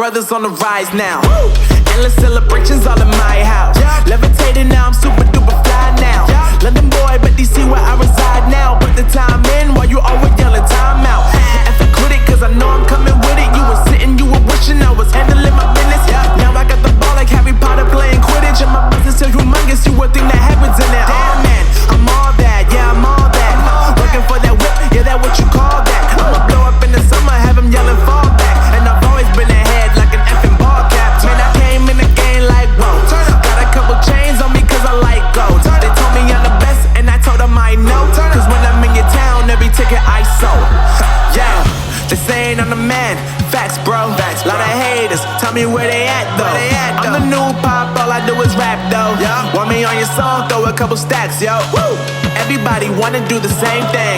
brothers on the rise now. Endless celebrations all in my house. Levitating now, I'm super duper fly now. London boy, but DC where I reside now. Put the time in while you always yelling time out. F it, quit it, cause I know I'm coming with it. You were sitting, you were wishing I was handling my business. Now I got the ball like Harry Potter playing Quidditch. And my business is humongous, you would think that happens in it. Damn man, I'm all that, yeah I'm all that. Working for that whip, yeah that what you call that. I'ma blow up in the summer, have them yelling fall back. And I've always been ahead like an effing ball cap. Man, I came in the game like whoa. Got a couple chains on me cause I like gold. They told me I'm the best and I told them I know. Cause when I'm in your town, every ticket I sold. Yeah, they saying I'm the man. Facts, bro. Lot of haters, tell me where they at though. I'm the new pop, all I do is rap though. Want me on your song, throw a couple stacks, yo. Woo! Everybody wanna do the same thing.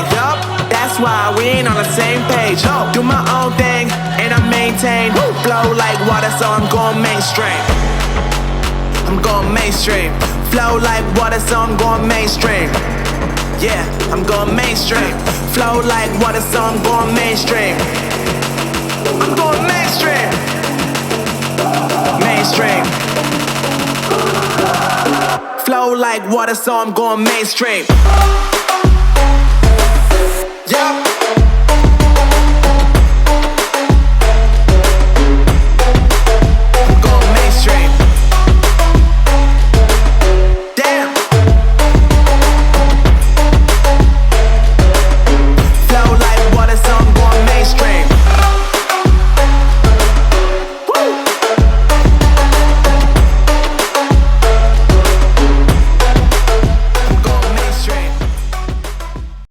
That's why we ain't on the same page. Do my own thing, and I maintain. Flow like water, so I'm going mainstream. I'm going mainstream. Flow like water, so I'm going mainstream. Yeah, I'm going mainstream. Flow like water, so I'm going mainstream. I'm going mainstream. Mainstream. Flow like water, so I'm going mainstream. Yeah.